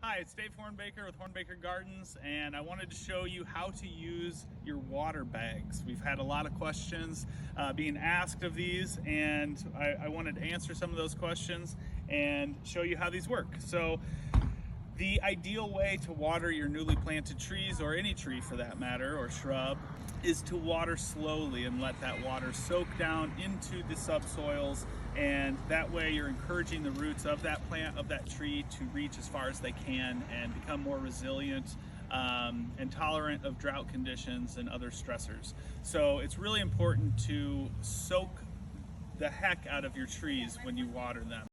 Hi, it's Dave Hornbaker with Hornbaker Gardens, and I wanted to show you how to use your water bags. We've had a lot of questions being asked of these, and I wanted to answer some of those questions and show you how these work. So the ideal way to water your newly planted trees, or any tree for that matter, or shrub, is to water slowly and let that water soak down into the subsoils, and that way you're encouraging the roots of that plant, of that tree, to reach as far as they can and become more resilient and tolerant of drought conditions and other stressors. So it's really important to soak the heck out of your trees when you water them.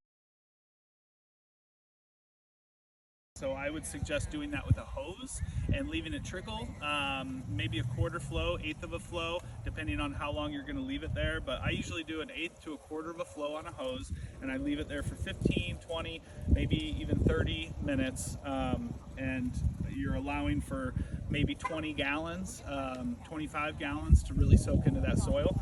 So I would suggest doing that with a hose and leaving it trickle, maybe a quarter flow, eighth of a flow, depending on how long you're going to leave it there. But I usually do an eighth to a quarter of a flow on a hose, and I leave it there for 15, 20, maybe even 30 minutes. And you're allowing for maybe 20 gallons, 25 gallons to really soak into that soil.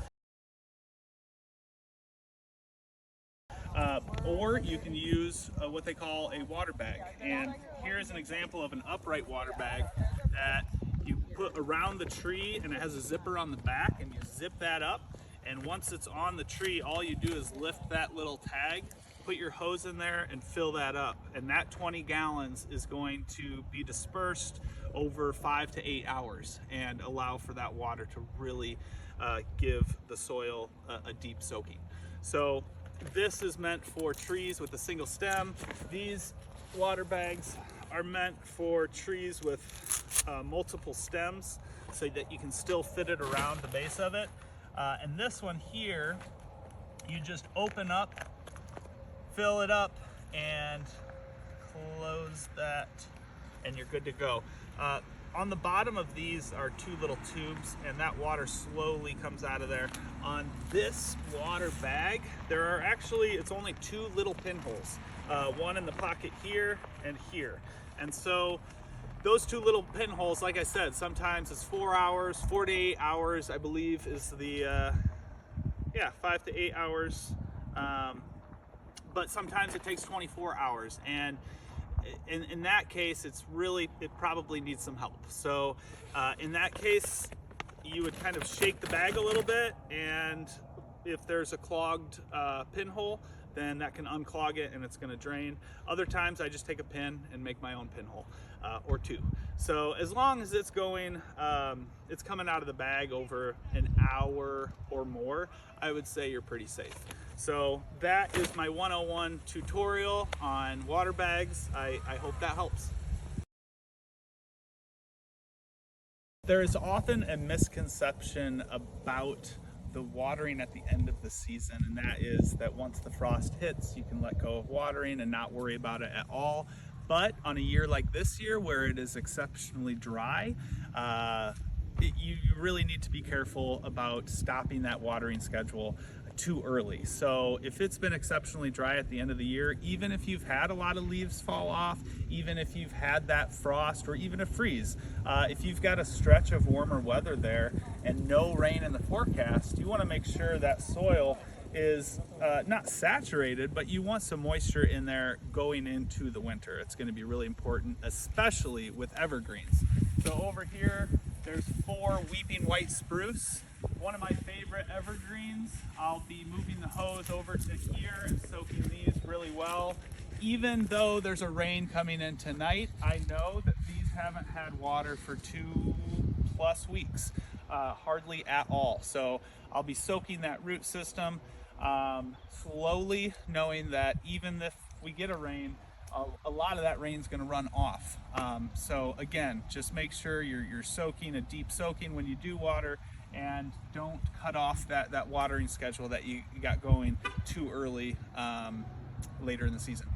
Or you can use what they call a water bag. And here's an example of an upright water bag that you put around the tree, and it has a zipper on the back, and you zip that up. And once it's on the tree, all you do is lift that little tag, put your hose in there, and fill that up. And that 20 gallons is going to be dispersed over 5 to 8 hours and allow for that water to really give the soil a deep soaking. So this is meant for trees with a single stem. These water bags are meant for trees with multiple stems, so that you can still fit it around the base of it. And this one here, you just open up, fill it up, and close that, and you're good to go. On the bottom of these are two little tubes, and that water slowly comes out of there. On this water bag, there are actually, it's only two little pinholes, one in the pocket here and here. And so those two little pinholes, like I said, sometimes it's 4 hours, 4 to 8 hours, I believe is the, 5 to 8 hours. But sometimes it takes 24 hours. And in that case, it probably needs some help. So in that case, you would kind of shake the bag a little bit, and if there's a clogged pinhole, then that can unclog it and it's going to drain. Other times I just take a pin and make my own pinhole, or two. So as long as it's going, it's coming out of the bag over an hour or more, I would say you're pretty safe. So that is my 101 tutorial on water bags. I hope that helps. There is often a misconception about the watering at the end of the season, and that is that once the frost hits, you can let go of watering and not worry about it at all. But on a year like this year, where it is exceptionally dry, you really need to be careful about stopping that watering schedule too early. So if it's been exceptionally dry at the end of the year, even if you've had a lot of leaves fall off, even if you've had that frost or even a freeze, if you've got a stretch of warmer weather there and no rain in the forecast, you want to make sure that soil is not saturated, but you want some moisture in there going into the winter. It's going to be really important, especially with evergreens. So over here, there's 4 weeping white spruce, one of my favorite evergreens. I'll be moving the hose over to here and soaking these really well. Even though there's a rain coming in tonight, I know that these haven't had water for 2+ weeks, hardly at all. So I'll be soaking that root system slowly, knowing that even if we get a rain, a lot of that rain is going to run off. So again, just make sure you're soaking, a deep soaking when you do water, and don't cut off that watering schedule that you got going too early later in the season.